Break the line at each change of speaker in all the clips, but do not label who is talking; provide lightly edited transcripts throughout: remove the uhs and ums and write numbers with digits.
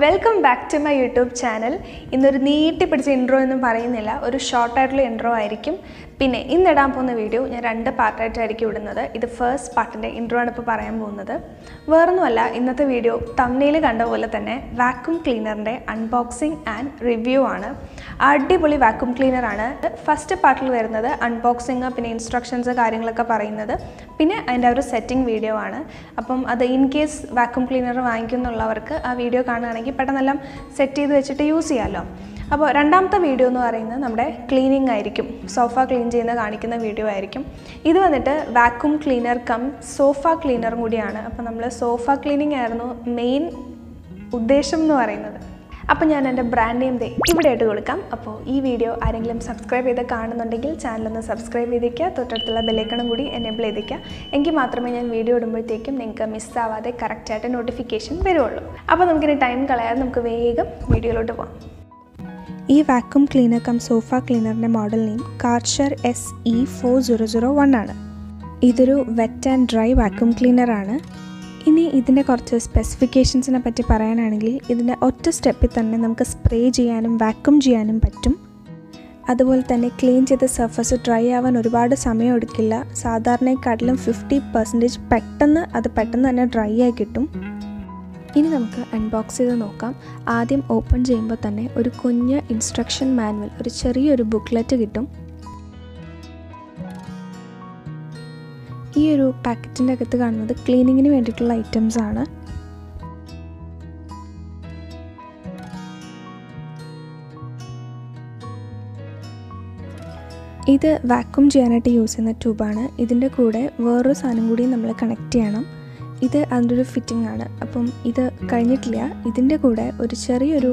welcome back to my YouTube channel. ഇന്നൊരു നീട്ടി പിടിച്ച ഇൻട്രോ ഒന്നും പറയുന്നില്ല, ഒരു ഷോർട്ട് ആയിട്ടുള്ള ഇൻട്രോ ആയിരിക്കും. പിന്നെ ഇന്ന് ഇടാൻ പോകുന്ന വീഡിയോ ഞാൻ രണ്ട് പാർട്ടായിട്ടായിരിക്കും ഇടുന്നത്. ഇത് ഫസ്റ്റ് പാർട്ടിൻ്റെ ഇൻട്രോ ആണ് ഇപ്പോൾ പറയാൻ പോകുന്നത്. വേറൊന്നുമല്ല, ഇന്നത്തെ വീഡിയോ തംബ്നെയിൽ കണ്ട പോലെ തന്നെ വാക്യൂം ക്ലീനറിൻ്റെ അൺബോക്സിങ് ആൻഡ് റിവ്യൂ ആണ്. അടിപൊളി വാക്യൂം ക്ലീനറാണ്. ഫസ്റ്റ് പാർട്ടിൽ വരുന്നത് അൺബോക്സിങ്, പിന്നെ ഇൻസ്ട്രക്ഷൻസ് കാര്യങ്ങളൊക്കെ പറയുന്നത്, പിന്നെ അതിൻ്റെ ഒരു സെറ്റിംഗ് വീഡിയോ ആണ്. അപ്പം അത് ഇൻ കേസ് വാക്യൂം ക്ലീനർ വാങ്ങിക്കുന്നുള്ളവർക്ക് ആ വീഡിയോ കാണുകയാണെങ്കിൽ പെട്ടെന്നെല്ലാം സെറ്റ് ചെയ്ത് വെച്ചിട്ട് യൂസ് ചെയ്യാമല്ലോ. അപ്പോൾ രണ്ടാമത്തെ വീഡിയോ എന്ന് പറയുന്നത് നമ്മുടെ ക്ലീനിങ് ആയിരിക്കും, സോഫ ക്ലീൻ ചെയ്യുന്ന കാണിക്കുന്ന വീഡിയോ ആയിരിക്കും. ഇത് വന്നിട്ട് വാക്യൂം ക്ലീനർ കം സോഫ ക്ലീനറും കൂടിയാണ്. അപ്പോൾ നമ്മൾ സോഫ ക്ലീനിങ് ആയിരുന്നു മെയിൻ ഉദ്ദേശം എന്ന് പറയുന്നത്. അപ്പോൾ ഞാൻ എൻ്റെ ബ്രാൻഡ് നെയിം ഇവിടെ ആയിട്ട് കൊടുക്കാം. അപ്പോൾ ഈ വീഡിയോ ആരെങ്കിലും സബ്സ്ക്രൈബ് ചെയ്ത് കാണുന്നുണ്ടെങ്കിൽ ചാനലൊന്ന് സബ്സ്ക്രൈബ് ചെയ്തേക്കുക, തൊട്ടടുത്തുള്ള ബെല്ലൈക്കണും കൂടി എനേബിൾ ചെയ്തേക്കുക. എങ്കിൽ മാത്രമേ ഞാൻ വീഡിയോ ഇടുമ്പോഴത്തേക്കും നിങ്ങൾക്ക് മിസ്സാവാതെ കറക്റ്റായിട്ട് നോട്ടിഫിക്കേഷൻ വരുള്ളൂ. അപ്പോൾ നമുക്കിനി ടൈം കളയാതെ നമുക്ക് വേഗം വീഡിയോയിലോട്ട് പോകാം. ഈ വാക്യൂം ക്ലീനർ കം സോഫ ക്ലീനറിൻ്റെ മോഡൽ നെയിം കാർച്ചർ SE4001 ആണ്. ഇതൊരു വെറ്റ് ആൻഡ് ഡ്രൈ വാക്യൂം ക്ലീനറാണ്. ഇനി ഇതിൻ്റെ കുറച്ച് സ്പെസിഫിക്കേഷൻസിനെ പറ്റി പറയാനാണെങ്കിൽ, ഇതിൻ്റെ ഒറ്റ സ്റ്റെപ്പിൽ തന്നെ നമുക്ക് സ്പ്രേ ചെയ്യാനും വാക്യൂം ചെയ്യാനും പറ്റും. അതുപോലെ തന്നെ ക്ലീൻ ചെയ്ത സർഫസ് ഡ്രൈ ആവാൻ ഒരുപാട് സമയം എടുക്കില്ല. സാധാരണയെക്കാട്ടിലും 50% പെട്ടെന്ന് തന്നെ ഡ്രൈ ആയി കിട്ടും. ഇനി നമുക്ക് അൺബോക്സ് ചെയ്ത് നോക്കാം. ആദ്യം ഓപ്പൺ ചെയ്യുമ്പോൾ തന്നെ ഒരു കുഞ്ഞ് ഇൻസ്ട്രക്ഷൻ മാനുവൽ, ഒരു ചെറിയൊരു ബുക്ക്ലെറ്റ് കിട്ടും. ഈ ഒരു പാക്കറ്റിൻ്റെ അകത്ത് കാണുന്നത് ക്ലീനിങ്ങിന് വേണ്ടിയിട്ടുള്ള ഐറ്റംസ് ആണ്. ഇത് വാക്യൂം ചെയ്യാനായിട്ട് യൂസ് ചെയ്യുന്ന ട്യൂബാണ്. ഇതിൻ്റെ കൂടെ വേറൊരു സാധനം കൂടി നമ്മൾ കണക്ട് ചെയ്യണം. ഇത് അതിൻ്റെ ഒരു ഫിറ്റിംഗ് ആണ്. അപ്പം ഇത് കഴിഞ്ഞിട്ടില്ല. ഇതിൻ്റെ കൂടെ ഒരു ചെറിയൊരു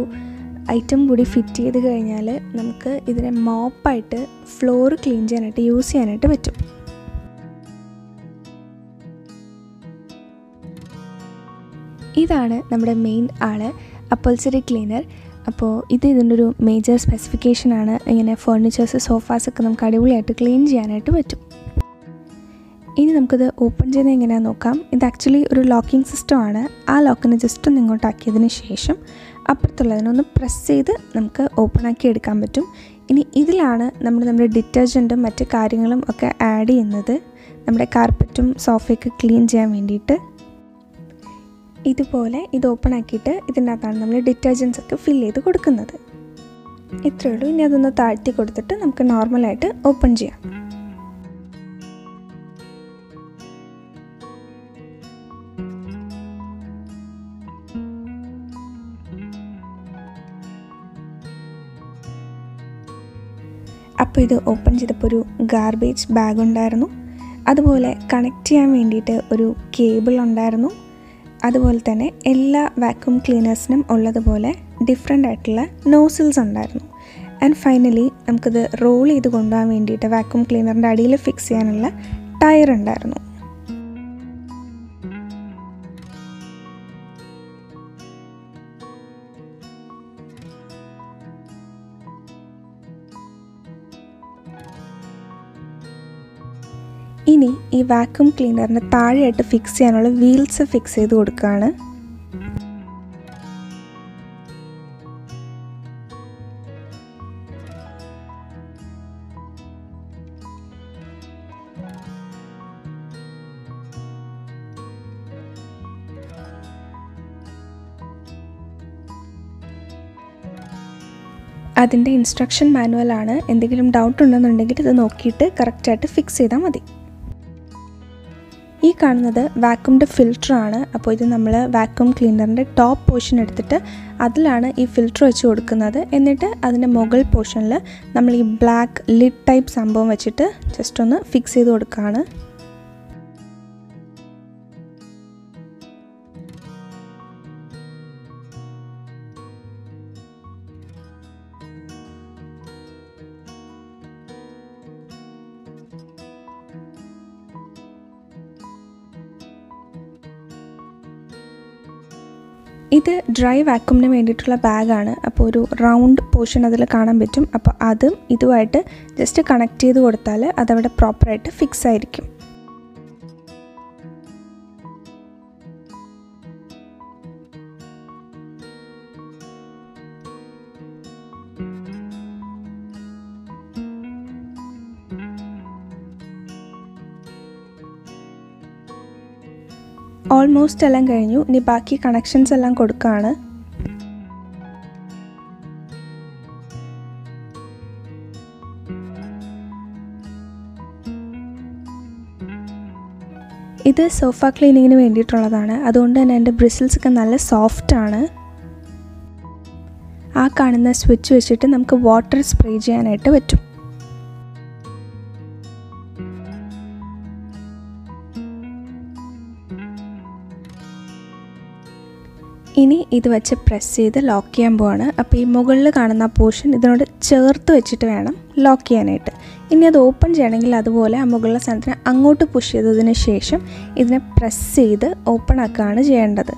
ഐറ്റം കൂടി ഫിറ്റ് ചെയ്ത് കഴിഞ്ഞാൽ നമുക്ക് ഇതിനെ മോപ്പായിട്ട് ഫ്ലോർ ക്ലീൻ ചെയ്യാനായിട്ട് യൂസ് ചെയ്യാനായിട്ട് പറ്റും. ഇതാണ് നമ്മുടെ മെയിൻ ആള്, അപ്പൾസറി ക്ലീനർ. അപ്പോൾ ഇതിൻ്റെ ഒരു മേജർ സ്പെസിഫിക്കേഷനാണ്. ഇങ്ങനെ ഫർണിച്ചേഴ്സ്, സോഫാസൊക്കെ നമുക്ക് അടിപൊളിയായിട്ട് ക്ലീൻ ചെയ്യാനായിട്ട് പറ്റും. ഇനി നമുക്കിത് ഓപ്പൺ ചെയ്യുന്നത് എങ്ങനെയാണെന്ന് നോക്കാം. ഇത് ആക്ച്വലി ഒരു ലോക്കിംഗ് സിസ്റ്റമാണ്. ആ ലോക്കിനെ ജസ്റ്റ് ഒന്ന് ഇങ്ങോട്ടാക്കിയതിന് ശേഷം അപ്പുറത്തുള്ളതിനൊന്ന് പ്രസ് ചെയ്ത് നമുക്ക് ഓപ്പൺ ആക്കി എടുക്കാൻ പറ്റും. ഇനി ഇതിലാണ് നമ്മുടെ ഡിറ്റർജൻറ്റും മറ്റ് കാര്യങ്ങളും ഒക്കെ ആഡ് ചെയ്യുന്നത്, നമ്മുടെ കാർപ്പറ്റും സോഫയൊക്കെ ക്ലീൻ ചെയ്യാൻ വേണ്ടിയിട്ട്. ഇതുപോലെ ഇത് ഓപ്പൺ ആക്കിയിട്ട് ഇതിൻ്റെ അകത്താണ് നമ്മൾ ഡിറ്റർജൻസ് ഒക്കെ ഫിൽ ചെയ്ത് കൊടുക്കുന്നത്. ഇത്രയേ ഉള്ളൂ. ഇനി അതൊന്ന് താഴ്ത്തി കൊടുത്തിട്ട് നമുക്ക് നോർമലായിട്ട് ഓപ്പൺ ചെയ്യാം. അപ്പോൾ ഇത് ഓപ്പൺ ചെയ്തപ്പോൾ ഒരു ഗാർബേജ് ബാഗ് ഉണ്ടായിരുന്നു. അതുപോലെ കണക്ട് ചെയ്യാൻ വേണ്ടിയിട്ട് ഒരു കേബിൾ ഉണ്ടായിരുന്നു. അതുപോലെ തന്നെ എല്ലാ വാക്യൂം ക്ലീനേഴ്സിനും ഉള്ളതുപോലെ ഡിഫറെൻ്റ് ആയിട്ടുള്ള നോസിൽസ് ഉണ്ടായിരുന്നു. ആൻഡ് ഫൈനലി നമുക്കിത് റോൾ ചെയ്ത് കൊണ്ടുപോകാൻ വേണ്ടിയിട്ട് വാക്യൂം ക്ലീനറിൻ്റെ അടിയിൽ ഫിക്സ് ചെയ്യാനുള്ള ടയർ ഉണ്ടായിരുന്നു. ഇനി ഈ വാക്യൂം ക്ലീനറിന് താഴെയായിട്ട് ഫിക്സ് ചെയ്യാനുള്ള വീൽസ് ഫിക്സ് ചെയ്ത് കൊടുക്കുകയാണ്. അതിൻ്റെ ഇൻസ്ട്രക്ഷൻ മാനുവലാണ്. എന്തെങ്കിലും ഡൗട്ട് ഉണ്ടെന്നുണ്ടെങ്കിൽ ഇത് നോക്കിയിട്ട് കറക്റ്റായിട്ട് ഫിക്സ് ചെയ്താൽ മതി. ഈ കാണുന്നത് വാക്യൂമിൻ്റെ ഫിൽറ്ററാണ്. അപ്പോൾ ഇത് നമ്മൾ വാക്യൂം ക്ലീനറിൻ്റെ ടോപ്പ് പോർഷൻ എടുത്തിട്ട് അതിലാണ് ഈ ഫിൽറ്റർ വെച്ച് കൊടുക്കുന്നത്. എന്നിട്ട് അതിൻ്റെ മുകൾ പോർഷനിൽ നമ്മൾ ഈ ബ്ലാക്ക് ലിഡ് ടൈപ്പ് സംഭവം വെച്ചിട്ട് ജസ്റ്റ് ഒന്ന് ഫിക്സ് ചെയ്ത് കൊടുക്കുകയാണ്. ഇത് ഡ്രൈ വാക്യൂമിന് വേണ്ടിയിട്ടുള്ള ബാഗാണ്. അപ്പോൾ ഒരു റൗണ്ട് പോർഷൻ അതിൽ കാണാൻ പറ്റും. അപ്പോൾ അതും ഇതുമായിട്ട് ജസ്റ്റ് കണക്ട് ചെയ്ത് കൊടുത്താൽ അതവിടെ പ്രോപ്പറായിട്ട് ഫിക്സ് ആയിരിക്കും. ഓൾമോസ്റ്റ് എല്ലാം കഴിഞ്ഞു. ഇനി ബാക്കി കണക്ഷൻസ് എല്ലാം കൊടുക്കുകയാണ്. ഇത് സോഫ ക്ലീനിങ്ങിന് വേണ്ടിയിട്ടുള്ളതാണ്. അതുകൊണ്ട് തന്നെ എൻ്റെ ബ്രിസിൽസൊക്കെ നല്ല സോഫ്റ്റാണ്. ആ കാണുന്ന സ്വിച്ച് വെച്ചിട്ട് നമുക്ക് വാട്ടർ സ്പ്രേ ചെയ്യാനായിട്ട് പറ്റും. ഇനി ഇത് വെച്ച് പ്രസ് ചെയ്ത് ലോക്ക് ചെയ്യാൻ പോവാണ്. അപ്പോൾ ഈ മുകളിൽ കാണുന്ന പോർഷൻ ഇതിനോട് ചേർത്ത് വെച്ചിട്ട് വേണം ലോക്ക് ചെയ്യാനായിട്ട്. ഇനി അത് ഓപ്പൺ ചെയ്യണമെങ്കിൽ അതുപോലെ ആ മുകളിലെ സാധനത്തിന് അങ്ങോട്ട് പുഷ് ചെയ്തതിന് ശേഷം ഇതിനെ പ്രസ് ചെയ്ത് ഓപ്പൺ ആക്കുകയാണ് ചെയ്യേണ്ടത്.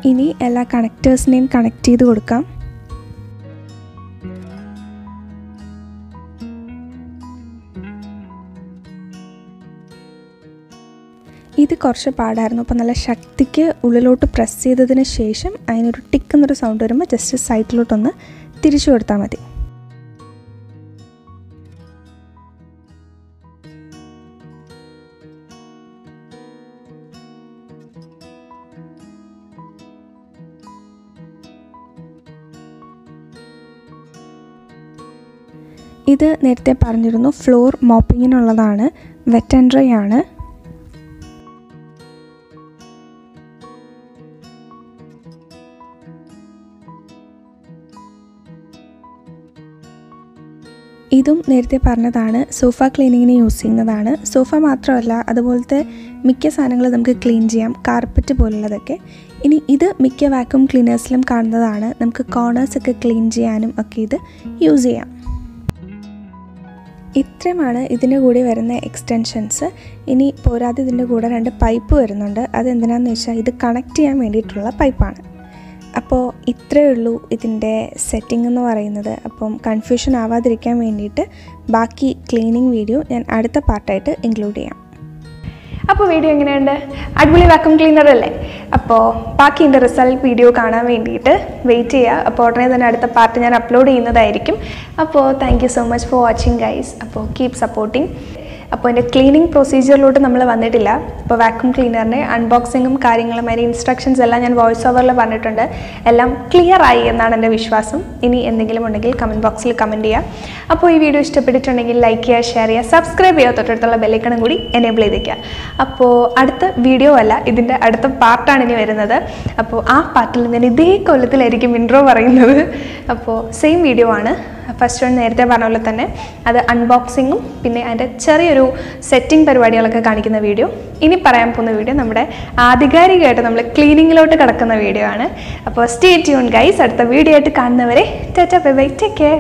ഇനി എല്ലാ കണക്റ്റേഴ്സിനെയും കണക്ട് ചെയ്ത് കൊടുക്കാം. ഇത് കുറച്ച് പാടായിരുന്നു. അപ്പോൾ നല്ല ശക്തിക്ക് ഉള്ളിലോട്ട് പ്രസ് ചെയ്തതിന് ശേഷം അതിനൊരു ടിക്ക് എന്നൊരു സൗണ്ട് വരുമ്പോൾ ജസ്റ്റ് സൈഡിലോട്ടൊന്ന് തിരിച്ചു കൊടുത്താൽ മതി. ഇത് നേരത്തെ പറഞ്ഞിരുന്നു ഫ്ലോർ മോപ്പിങ്ങിനുള്ളതാണ്. വെറ്റ് ആൻഡ് ഡ്രൈ ആണ്. ഇതും നേരത്തെ പറഞ്ഞതാണ് സോഫ ക്ലീനിങ്ങിന് യൂസ് ചെയ്യുന്നതാണ്. സോഫ മാത്രമല്ല, അതുപോലത്തെ മിക്ക സാധനങ്ങളും നമുക്ക് ക്ലീൻ ചെയ്യാം, കാർപ്പറ്റ് പോലുള്ളതൊക്കെ. ഇനി ഇത് മിക്ക വാക്യൂം ക്ലീനേഴ്സിലും കാണുന്നതാണ്. നമുക്ക് കോർണേഴ്സൊക്കെ ക്ലീൻ ചെയ്യാനും ഒക്കെ ഇത് യൂസ് ചെയ്യാം. ഇത്രയുമാണ് ഇതിൻ്റെ കൂടെ വരുന്ന എക്സ്റ്റൻഷൻസ്. ഇനി പോരാതെ ഇതിൻ്റെ കൂടെ 2 പൈപ്പ് വരുന്നുണ്ട്. അതെന്തിനാണെന്ന് വെച്ചാൽ ഇത് കണക്ട് ചെയ്യാൻ വേണ്ടിയിട്ടുള്ള പൈപ്പാണ്. അപ്പോൾ ഇത്രയേ ഉള്ളൂ ഇതിൻ്റെ സെറ്റിംഗ് എന്ന് പറയുന്നത്. അപ്പം കൺഫ്യൂഷൻ ആവാതിരിക്കാൻ വേണ്ടിയിട്ട് ബാക്കി ക്ലീനിങ് വീഡിയോ ഞാൻ അടുത്ത പാർട്ടായിട്ട് ഇൻക്ലൂഡ് ചെയ്യാം. അപ്പോൾ വീഡിയോ എങ്ങനെയുണ്ട്? അടിപൊളി വാക്യൂം ക്ലീനർ അല്ലേ? അപ്പോൾ ബാക്കി ഇതിൻ്റെ റിസൾട്ട് വീഡിയോ കാണാൻ വേണ്ടിയിട്ട് വെയിറ്റ് ചെയ്യുക. അപ്പോൾ ഉടനെ തന്നെ അടുത്ത പാർട്ട് ഞാൻ അപ്ലോഡ് ചെയ്യുന്നതായിരിക്കും. അപ്പോൾ thank you so much for watching guys. അപ്പോൾ കീപ് സപ്പോർട്ടിങ്. അപ്പോൾ എൻ്റെ ക്ലീനിങ് പ്രൊസീജിയറിലോട്ട് നമ്മൾ വന്നിട്ടില്ല. അപ്പോൾ വാക്യൂം ക്ലീനറിൻ്റെ അൺബോക്സിങ്ങും കാര്യങ്ങളും അതിൻ്റെ ഇൻസ്ട്രക്ഷൻസ് എല്ലാം ഞാൻ വോയിസ് ഓവറിൽ പറഞ്ഞിട്ടുണ്ട്. എല്ലാം ക്ലിയർ ആയി എന്നാണ് എൻ്റെ വിശ്വാസം. ഇനി എന്തെങ്കിലും ഉണ്ടെങ്കിൽ കമൻറ്റ് ബോക്സിൽ കമൻറ്റ് ചെയ്യുക. അപ്പോൾ ഈ വീഡിയോ ഇഷ്ടപ്പെട്ടിട്ടുണ്ടെങ്കിൽ ലൈക്ക് ചെയ്യുക, ഷെയർ ചെയ്യുക, സബ്സ്ക്രൈബ് ചെയ്യുക, തൊട്ടടുത്തുള്ള ബെല്ലൈക്കണും കൂടി എനേബിൾ ചെയ്തേക്കുക. അപ്പോൾ അടുത്ത വീഡിയോ അല്ല, ഇതിൻ്റെ അടുത്ത പാർട്ടാണ് ഇനി വരുന്നത്. അപ്പോൾ ആ പാർട്ടിൽ ഞാൻ ഇതേ കൊല്ലത്തിലായിരിക്കും ഇൻട്രോ പറയുന്നത്. അപ്പോൾ സെയിം വീഡിയോ ആണ്. ഫസ്റ്റ് വൺ നേരത്തെ പറഞ്ഞ പോലെ തന്നെ അത് അൺബോക്സിങ്ങും പിന്നെ അതിൻ്റെ ചെറിയൊരു സെറ്റിംഗ് പരിപാടികളൊക്കെ കാണിക്കുന്ന വീഡിയോ. ഇനി പറയാൻ പോകുന്ന വീഡിയോ നമ്മുടെ ആധികാരികമായിട്ട് നമ്മൾ ക്ലീനിങ്ങിലോട്ട് കിടക്കുന്ന വീഡിയോ ആണ്. അപ്പോൾ സ്റ്റേ ട്യൂൺ ഗൈസ്. അടുത്ത വീഡിയോ ആയിട്ട് കാണുന്നവരെ tata bye bye, take care.